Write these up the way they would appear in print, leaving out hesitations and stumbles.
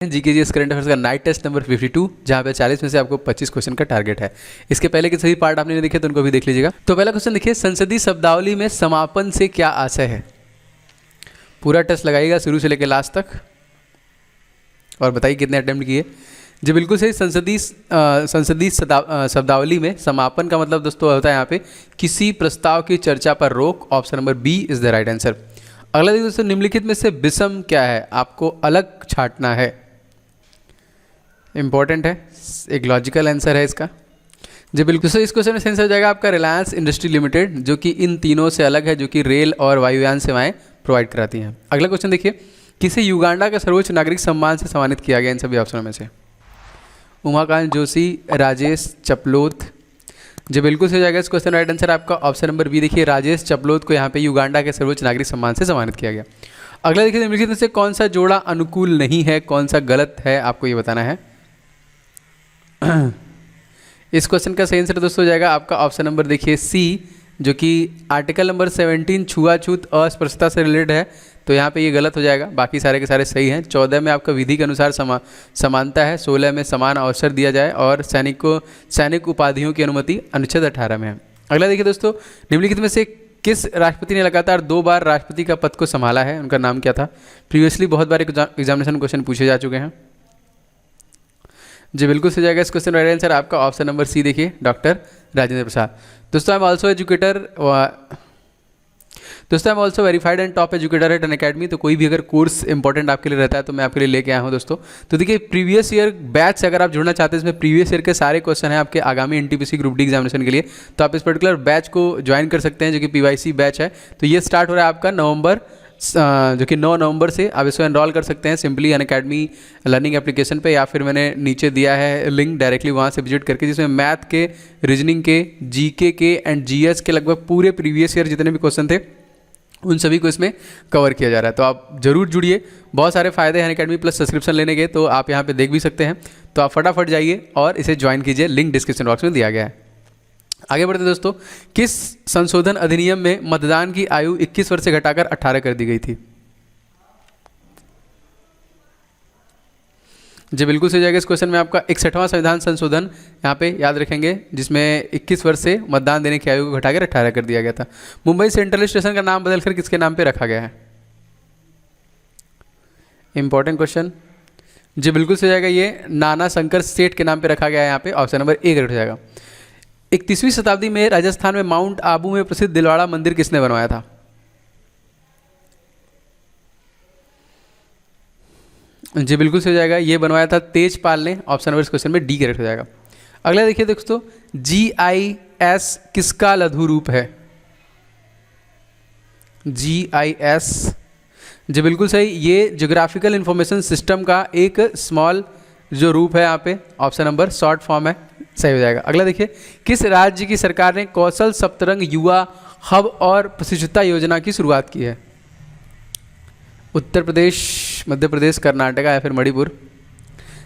GKGS current affairs का night test number 52, जहाँ पे 40 में से आपको 25 क्वेश्चन का टारगेट है। इसके पहले के सभी पार्ट आपने नहीं देखे तो उनको भी देख लीजिएगा। तो पहला क्वेश्चन देखिए, संसदीय शब्दावली में समापन से क्या आशय है। पूरा टेस्ट लगाइएगा शुरू से लेकर लास्ट तक और बताइए कितने अटेम्प्ट किए। जी बिल्कुल सही। संसदीय शब्दावली में समापन का मतलब दोस्तों होता है यहाँ पे किसी प्रस्ताव की चर्चा पर रोक। Option number B is the right answer. अगला देखिए दोस्तों, निम्नलिखित में से विषम क्या है, आपको अलग छांटना है। इंपॉर्टेंट है, एक लॉजिकल आंसर है इसका। जी बिल्कुल सही। इस क्वेश्चन में सेंस हो जाएगा आपका रिलायंस इंडस्ट्री लिमिटेड, जो कि इन तीनों से अलग है, जो कि रेल और वायुयान सेवाएं प्रोवाइड कराती हैं। अगला क्वेश्चन देखिए, किसे युगांडा का सर्वोच्च नागरिक सम्मान से सम्मानित किया गया इन सभी ऑप्शनों में से। उमाकांत जोशी, राजेश चपलोत। जी बिल्कुल सही हो जाएगा इस क्वेश्चन राइट आंसर आपका ऑप्शन नंबर बी। देखिए राजेश चपलोत को यहाँ पे युगांडा के सर्वोच्च नागरिक सम्मान से सम्मानित किया गया। अगला देखिए, निम्नलिखित में से कौन सा जोड़ा अनुकूल नहीं है, कौन सा गलत है, आपको ये बताना है। इस क्वेश्चन का सही आंसर दोस्तों हो जाएगा आपका ऑप्शन नंबर देखिए सी, जो कि आर्टिकल नंबर 17 छुआछूत अस्पृश्यता से रिलेटेड है, तो यहाँ पे ये गलत हो जाएगा। बाकी सारे के सारे सही हैं। 14 में आपका विधि के अनुसार समानता है, 16 में समान अवसर दिया जाए और सैनिक उपाधियों की अनुमति अनुच्छेद 18 में है। अगला देखिए दोस्तों, निम्नलिखित में से किस राष्ट्रपति ने लगातार 2 बार राष्ट्रपति का पद को संभाला है, उनका नाम क्या था। प्रीवियसली बहुत बार एग्जामिनेशन क्वेश्चन पूछे जा चुके हैं। जी बिल्कुल सही जाएगा इस क्वेश्चन राइट आंसर आपका ऑप्शन नंबर सी। देखिए डॉक्टर राजेंद्र प्रसाद। दोस्तों आई एम ऑल्सो एजुकेटर, दोस्तों I am also verified and top educator at Unacademy. तो कोई भी अगर कोर्स इंपॉर्टेंट आपके लिए रहता है तो मैं आपके लिए लेके आया हूँ दोस्तों। तो देखिए प्रीवियस ईयर बैच से अगर आप जुड़ना चाहते हैं, इसमें प्रीवियस ईयर के सारे क्वेश्चन हैं आपके आगामी एनटीपीसी ग्रुप डी एग्जामिनेशन के लिए, तो आप इस पर्टिकुलर बैच को ज्वाइन कर सकते हैं, जो कि पीवाईसी बैच है। तो ये स्टार्ट हो रहा है आपका जो कि 9 नवंबर से। आप इसको एनरोल कर सकते हैं सिंपली अनअकैडमी लर्निंग एप्लीकेशन पे, या फिर मैंने नीचे दिया है लिंक, डायरेक्टली वहाँ से विजिट करके, जिसमें मैथ के, रीजनिंग के, जीके के एंड जीएस के लगभग पूरे प्रीवियस ईयर जितने भी क्वेश्चन थे उन सभी को इसमें कवर किया जा रहा है। तो आप जरूर जुड़िए, बहुत सारे फायदे हैं अनअकैडमी प्लस सब्सक्रिप्शन लेने के, तो आप यहाँ पे देख भी सकते हैं। तो आप फटाफट जाइए और इसे ज्वाइन कीजिए, लिंक डिस्क्रिप्शन बॉक्स में दिया गया है। आगे बढ़ते दोस्तों, किस संशोधन अधिनियम में मतदान की आयु 21 वर्ष से घटाकर 18 कर दी गई थी। जी बिल्कुल सही जाएगा इस क्वेश्चन में आपका 61वां संविधान संशोधन यहाँ पे याद रखेंगे, जिसमें 21 वर्ष से मतदान देने की आयु को घटाकर 18 कर दिया गया था। मुंबई सेंट्रल स्टेशन का नाम बदलकर किसके नाम पे रखा गया है। Important question. जी बिल्कुल सही जाएगा, ये नाना शंकर सेठ के नाम पे रखा गया है। यहाँ पे ऑप्शन नंबर ए करेक्ट हो जाएगा। 31वीं शताब्दी में राजस्थान में माउंट आबू में प्रसिद्ध दिलवाड़ा मंदिर किसने बनवाया था। जी बिल्कुल सही हो जाएगा, ये बनवाया था तेजपाल ने। ऑप्शन नंबर इस क्वेश्चन में डी करेक्ट हो जाएगा। अगला देखिए दोस्तों, GIS किसका लघु रूप है। GIS, जी बिल्कुल सही, ये ज्योग्राफिकल इंफॉर्मेशन सिस्टम का एक स्मॉल जो रूप है यहाँ पे, ऑप्शन नंबर शॉर्ट फॉर्म है, सही हो जाएगा। अगला देखिए, किस राज्य की सरकार ने कौशल सप्तरंग युवा हब और प्रशिक्षुता योजना की शुरुआत की है। उत्तर प्रदेश, मध्य प्रदेश, कर्नाटका या फिर मणिपुर।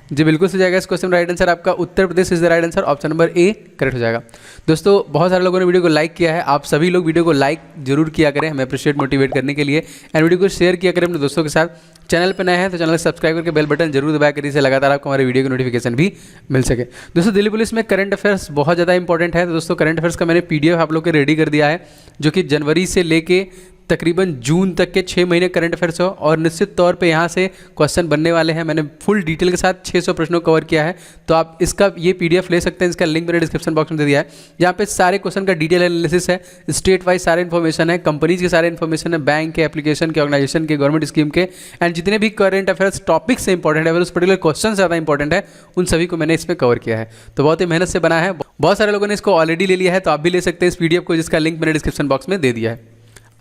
जी बिल्कुल सही जाएगा इस क्वेश्चन राइट आंसर आपका Uttar Pradesh is the right answer. Option number A correct हो जाएगा। दोस्तों बहुत सारे लोगों ने वीडियो को लाइक किया है, आप सभी लोग वीडियो को लाइक जरूर किया करें, हमें अप्रिशिएट मोटिवेट करने के लिए, एंड वीडियो को शेयर किया करें अपने दोस्तों के साथ। चैनल पर नए हैं तो चैनल को सब्सक्राइब करके बेल बटन जरूर दबाया करिए, इससे लगातार आपको हमारे वीडियो की नोटिफिकेशन भी मिल सके। दोस्तों दिल्ली पुलिस में करंट अफेयर्स बहुत ज़्यादा इंपॉर्टेंट है। तो दोस्तों करंट अफेयर्स का मैंने PDF आप लोग के रेडी कर दिया है, जो कि जनवरी से लेके तकरीबन जून तक के 6 महीने करंट अफेयर्स हो, और निश्चित तौर पे यहाँ से क्वेश्चन बनने वाले हैं। मैंने फुल डिटेल के साथ 600 प्रश्नों को कवर किया है, तो आप इसका ये PDF ले सकते हैं, इसका लिंक मैंने डिस्क्रिप्शन बॉक्स में दे दिया है। यहाँ पे सारे क्वेश्चन का डिटेल एनालिसिस है, स्टेट वाइज सारे इन्फॉर्मेशन है, कंपनीज के सारे इन्फॉर्मेशन है, बैंक के, एप्लीकेशन के, ऑर्गेनाइजेशन के, गवर्नमेंट स्कीम के, एंड जितने भी करंट अफेयर्स टॉपिक से इंपॉर्टेंट है, अगर उस पर्टिकुलर क्वेश्चन ज़्यादा इंपॉर्टेंट है, उन सभी को मैंने इसमें कवर किया है। तो बहुत ही मेहनत से बना है, बहुत सारे लोगों ने इसको ऑलरेडी ले लिया है, तो आप भी ले सकते हैं इस PDF को, जिसका लिंक मैंने डिस्क्रिप्शन बॉक्स में दे दिया है।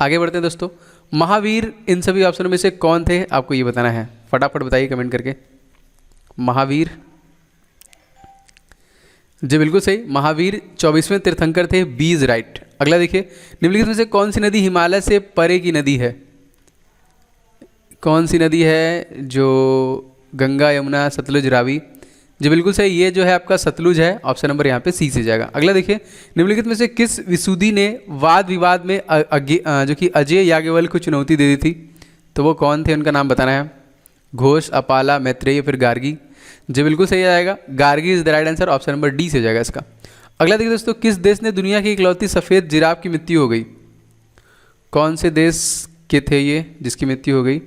आगे बढ़ते हैं दोस्तों, महावीर इन सभी ऑप्शनों में से कौन थे, आपको ये बताना है। फटाफट बताइए कमेंट करके। महावीर, जी बिल्कुल सही, महावीर 24वें तीर्थंकर थे, बी इज राइट। अगला देखिए, निम्नलिखित में से कौन सी नदी हिमालय से परे की नदी है। कौन सी नदी है जो गंगा, यमुना, सतलुज, रावी। जी बिल्कुल सही, ये जो है आपका सतलुज है। ऑप्शन नंबर यहाँ पे सी से जाएगा। अगला देखिए, निम्नलिखित में से किस विसुदी ने वाद विवाद में जो कि अजय याज्ञवल्क्य को चुनौती दे दी थी, तो वो कौन थे, उनका नाम बताना है। घोष, अपाला, मैत्रेय, फिर गार्गी। जी बिल्कुल सही आएगा, Gargi is the right answer, option number D से हो जाएगा इसका। अगला देखिए दोस्तों, किस देश ने दुनिया की इकलौती सफ़ेद जिराफ की मृत्यु हो गई? कौन से देश के थे ये जिसकी मृत्यु हो गई?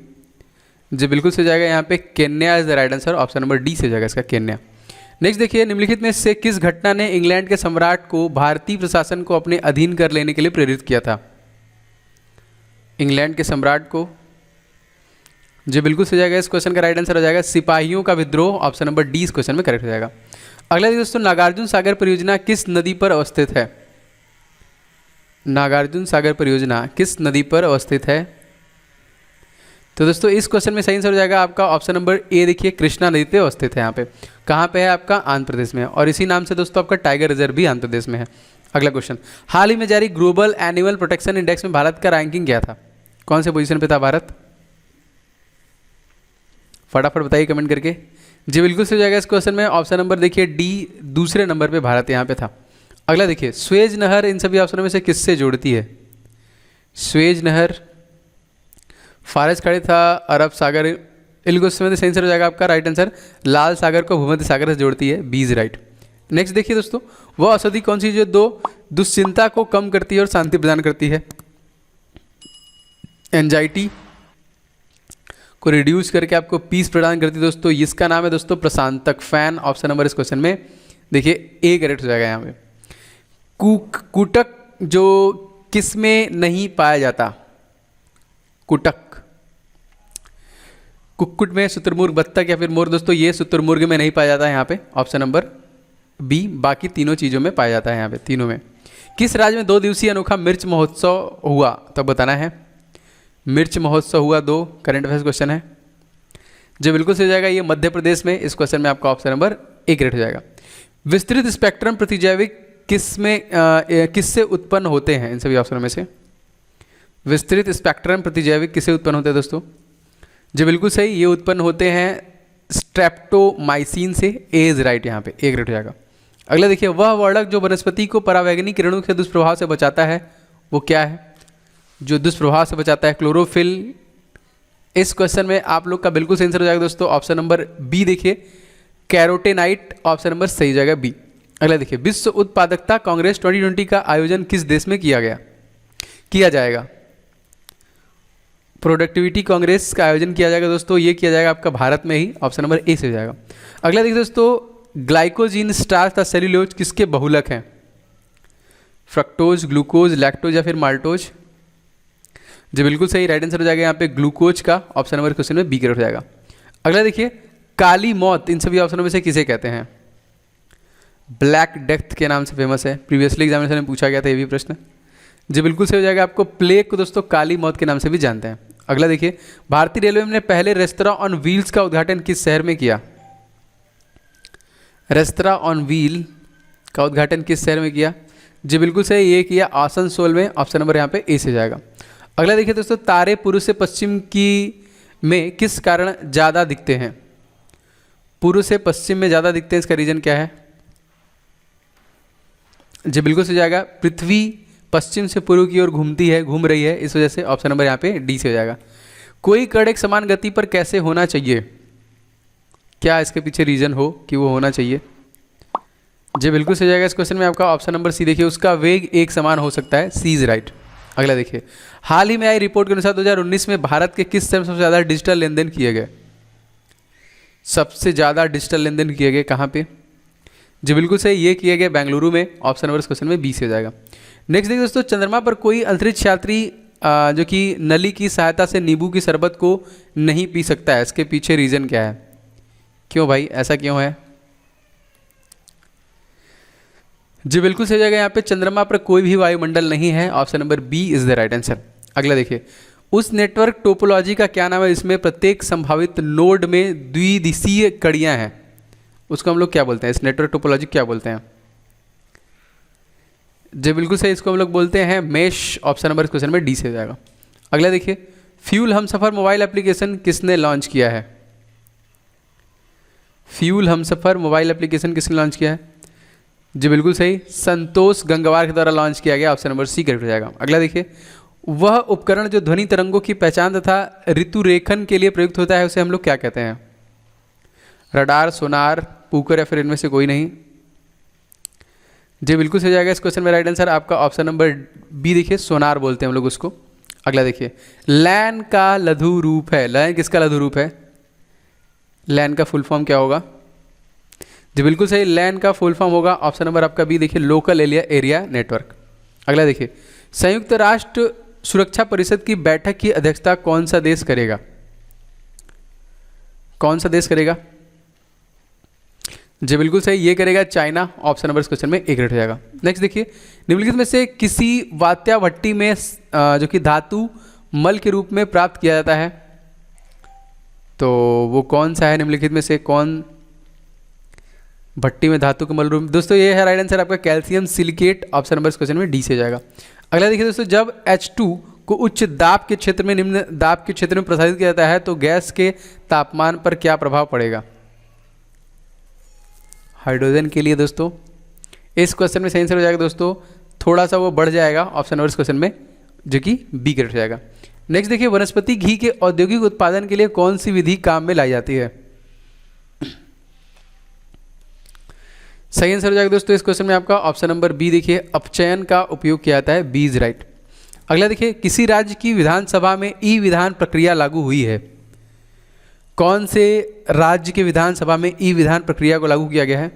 जी बिल्कुल सही हो जाएगा यहाँ पे Kenya is the right answer, option number D से हो जाएगा इसका, केन्या। नेक्स्ट देखिए, निम्नलिखित में से किस घटना ने इंग्लैंड के सम्राट को भारतीय प्रशासन को अपने अधीन कर लेने के लिए प्रेरित किया था? इंग्लैंड के सम्राट को, जी बिल्कुल सही जाएगा, इस क्वेश्चन का राइट आंसर हो जाएगा सिपाहियों का विद्रोह, ऑप्शन नंबर डी इस क्वेश्चन में करेक्ट हो जाएगा। अगला देखिए दोस्तों, नागार्जुन सागर परियोजना किस नदी पर अवस्थित है? नागार्जुन सागर परियोजना किस नदी पर अवस्थित है? तो दोस्तों इस क्वेश्चन में सही आंसर हो जाएगा आपका ऑप्शन नंबर ए, देखिए कृष्णा नदी पे अवस्थित है। यहाँ पे कहाँ पे है आपका? आंध्र प्रदेश में है, और इसी नाम से दोस्तों आपका टाइगर रिजर्व भी आंध्र प्रदेश में है। अगला क्वेश्चन, हाल ही में जारी ग्लोबल एनिमल प्रोटेक्शन इंडेक्स में भारत का रैंकिंग क्या था? कौन से पोजीशन पे था भारत? फटाफट बताइए कमेंट करके। जी बिल्कुल सही हो जाएगा इस क्वेश्चन में, ऑप्शन नंबर देखिए डी, दूसरे नंबर पे भारत यहाँ पे था। अगला देखिए, स्वेज नहर इन सभी ऑप्शनों में से किससे जोड़ती है? स्वेज नहर फारस खाड़ी था, अरब सागर, इन क्वेश्चन में सही आंसर हो जाएगा आपका राइट आंसर, लाल सागर को भूमध्य सागर से जोड़ती है, बी इज राइट। नेक्स्ट देखिए दोस्तों, वह औषधि कौन सी जो दुश्चिंता को कम करती है और शांति प्रदान करती है? एंजाइटी को रिड्यूस करके आपको पीस प्रदान करती है दोस्तों, इसका नाम है दोस्तों प्रशांतक, फैन, ऑप्शन नंबर इस क्वेश्चन में देखिए ए करेक्ट हो जाएगा यहाँ पे। कुटक जो किस में नहीं पाया जाता? कुटक, कुक्कुट में, शुतुरमुर्ग, बत्तख या फिर मोर दोस्तों, ये शुतुरमुर्ग में नहीं पाया जाता है यहाँ पे, ऑप्शन नंबर बी, बाकी तीनों चीज़ों में पाया जाता है यहाँ पे, तीनों में। किस राज्य में 2 दिवसीय अनोखा मिर्च महोत्सव हुआ? तो बताना है, मिर्च महोत्सव हुआ 2, करंट अफेयर्स क्वेश्चन है। जो बिल्कुल सही हो जाएगा, ये मध्य प्रदेश में, इस क्वेश्चन में आपका ऑप्शन नंबर ए करेक्ट हो जाएगा। विस्तृत स्पेक्ट्रम प्रतिजैविक किससे उत्पन्न होते हैं? इन सभी ऑप्शनों में से विस्तृत स्पेक्ट्रम प्रतिजैविक किससे उत्पन्न होते हैं दोस्तों? जो बिल्कुल सही, ये उत्पन्न होते हैं स्ट्रेप्टोमाइसिन से, ए इज राइट, यहाँ पे ए करेक्ट हो जाएगा। अगला देखिए, वह वर्णक जो वनस्पति को परावैंगनी किरणों के दुष्प्रभाव से बचाता है वो क्या है? जो दुष्प्रभाव से बचाता है, क्लोरोफिल। इस क्वेश्चन में आप लोग का बिल्कुल सही आंसर हो जाएगा दोस्तों, ऑप्शन नंबर बी देखिए कैरोटेनाइट, ऑप्शन नंबर सही हो जाएगा बी। अगला देखिए, विश्व उत्पादकता कांग्रेस 2020 का आयोजन किस देश में किया जाएगा? प्रोडक्टिविटी कांग्रेस का आयोजन किया जाएगा दोस्तों, ये किया जाएगा आपका भारत में ही, ऑप्शन नंबर ए से हो जाएगा। अगला देखिए दोस्तों, ग्लाइकोजीन, स्टार्च तथा सेल्यूलोज किसके बहुलक हैं? फ्रक्टोज, ग्लूकोज, लैक्टोज या फिर माल्टोज? जी बिल्कुल सही, राइट आंसर हो जाएगा यहाँ पे ग्लूकोज का, ऑप्शन नंबर क्वेश्चन में बी करेक्ट हो जाएगा। अगला देखिए, काली मौत इन सभी ऑप्शनों में से किसे कहते हैं? ब्लैक डेथ के नाम से फेमस है, प्रीवियसली एग्जामिनेशन में पूछा गया था ये भी प्रश्न। जी बिल्कुल सही हो जाएगा, आपको प्लेग को दोस्तों काली मौत के नाम से भी जानते हैं। अगला देखिए, भारतीय रेलवे ने पहले रेस्तरां ऑन व्हील्स का उद्घाटन किस शहर में किया? रेस्तरां ऑन व्हील का उद्घाटन किस शहर में किया? जी बिल्कुल सही, ये किया आसनसोल में, ऑप्शन नंबर यहाँ पे ए से जाएगा। अगला देखिए दोस्तों, तारे पूर्व से पश्चिम में किस कारण ज़्यादा दिखते हैं? पूर्व से पश्चिम में ज़्यादा दिखते हैं, इसका रीजन क्या है? जी बिल्कुल सही जाएगा, पृथ्वी पश्चिम से पूर्व की ओर घूम रही है, इस वजह से ऑप्शन नंबर यहाँ पे डी से हो जाएगा। कोई कण एक समान गति पर कैसे होना चाहिए? क्या इसके पीछे रीजन हो कि वो होना चाहिए? जी बिल्कुल सही जाएगा, इस क्वेश्चन में आपका ऑप्शन नंबर सी देखिए, उसका वेग एक समान हो सकता है, सी इज राइट। अगला देखिए, हाल ही में आई रिपोर्ट के अनुसार 2019 में भारत के किस शहर में सबसे ज़्यादा डिजिटल लेन देन किए गए? सबसे ज़्यादा डिजिटल लेन देन किए गए कहाँ पे? जी बिल्कुल सही, ये किए गए बेंगलुरु में, ऑप्शन नंबर इस क्वेश्चन में बी से हो जाएगा। नेक्स्ट देखिए दोस्तों, चंद्रमा पर कोई अंतरिक्ष यात्री जो कि नली की सहायता से नींबू की शरबत को नहीं पी सकता है, इसके पीछे रीजन क्या है? क्यों भाई, ऐसा क्यों है? जी बिल्कुल सही जाएगा, यहाँ पे चंद्रमा पर कोई भी वायुमंडल नहीं है, option number B is the right answer. अगला देखिए, उस नेटवर्क टोपोलॉजी का क्या नाम है जिसमें प्रत्येक संभावित नोड में द्विदिशीय कड़ियाँ हैं? उसको हम लोग क्या बोलते हैं? इस नेटवर्क टोपोलॉजी क्या बोलते हैं? जी बिल्कुल सही, इसको हम लोग बोलते हैं मेश, ऑप्शन नंबर इस क्वेश्चन में डी से हो जाएगा। अगला देखिए, फ्यूल हमसफर मोबाइल एप्लीकेशन किसने लॉन्च किया है? फ्यूल हमसफर मोबाइल एप्लीकेशन किसने लॉन्च किया है? जी बिल्कुल सही, संतोष गंगवार के द्वारा लॉन्च किया गया, ऑप्शन नंबर सी करेक्ट हो जाएगा। अगला देखिए, वह उपकरण जो ध्वनि तरंगों की पहचान तथा ऋतुरेखन के लिए प्रयुक्त होता है उसे हम लोग क्या कहते हैं? रडार, सोनार, पूकर या फिर इनमें से कोई नहीं? जी बिल्कुल सही जाएगा इस क्वेश्चन में राइट आंसर आपका ऑप्शन नंबर बी। देखिए सोनार बोलते हैं हम लोग उसको। अगला देखिए, लैन का लघु रूप है। लैन किसका लघु रूप है? लैन का फुल फॉर्म क्या होगा? जी बिल्कुल सही, लैन का फुल फॉर्म होगा ऑप्शन नंबर आपका बी। देखिए लोकल एरिया नेटवर्क। अगला देखिए, संयुक्त राष्ट्र सुरक्षा परिषद की बैठक की अध्यक्षता कौन सा देश करेगा? कौन सा देश करेगा? जी बिल्कुल सही, ये करेगा चाइना। ऑप्शन नंबर इस क्वेश्चन में ए ग्रेड हो जाएगा। नेक्स्ट देखिए, निम्नलिखित में से किसी वात्या भट्टी में जो कि धातु मल के रूप में प्राप्त किया जाता है, तो वो कौन सा है? निम्नलिखित में से कौन भट्टी में धातु के मल रूप? दोस्तों ये है राइट आंसर आपका कैल्शियम सिलिकेट। ऑप्शन नंबर इस क्वेश्चन में डी से जाएगा। अगला देखिए दोस्तों, जब H2 को उच्च दाब के क्षेत्र में निम्न दाब के क्षेत्र में प्रसारित किया जाता है तो गैस के तापमान पर क्या प्रभाव पड़ेगा? हाइड्रोजन के लिए दोस्तों इस क्वेश्चन में सही आंसर हो जाएगा दोस्तों, थोड़ा सा वो बढ़ जाएगा ऑप्शन नंबर इस क्वेश्चन में, जो कि बी ग्रेड हो जाएगा। नेक्स्ट देखिए, वनस्पति घी के औद्योगिक उत्पादन के लिए कौन सी विधि काम में लाई जाती है? सही आंसर हो जाएगा दोस्तों इस क्वेश्चन में आपका ऑप्शन नंबर बी। देखिए अपचयन का उपयोग किया जाता है, बी इज राइट। अगला देखिए, किसी राज्य की विधानसभा में ई विधान प्रक्रिया लागू हुई है। कौन से राज्य के विधानसभा में ई विधान प्रक्रिया को लागू किया गया है?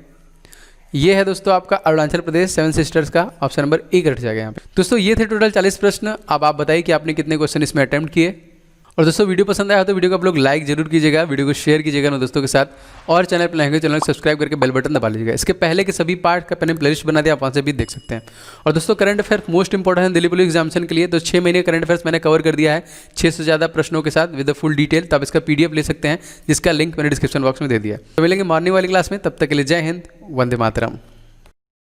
ये है दोस्तों आपका अरुणाचल प्रदेश, 7 सिस्टर्स का। ऑप्शन नंबर ए करेक्ट जाएगा यहाँ पे। दोस्तों ये थे टोटल 40 प्रश्न। अब आप बताइए कि आपने कितने क्वेश्चन इसमें अटेम्प्ट किए। और दोस्तों वीडियो पसंद आया तो वीडियो को आप लोग लाइक जरूर कीजिएगा, वीडियो को शेयर कीजिएगा अपने दोस्तों के साथ, और चैनल पर नए चैनल को सब्सक्राइब करके बेल बटन दबा लीजिएगा। इसके पहले के सभी पार्ट का मैंने प्लेलिस्ट बना दिया, आप वहाँ से भी देख सकते हैं। और दोस्तों करंट अफेयर मोस्ट इंपॉर्टेंट है दिल्ली पुलिस एग्जामिनेशन के लिए, तो 6 महीने करंट अफेयर्स मैंने कवर कर दिया है 6 से ज़्यादा प्रश्नों के साथ विद फुल डिटेल। तो आप इसका PDF ले सकते हैं, जिसका लिंक मैंने डिस्क्रिप्शन बॉक्स में दे दिया है। तो मिलेंगे मॉर्निंग वाली क्लास में, तब तक के लिए जय हिंद, वंदे मातरम।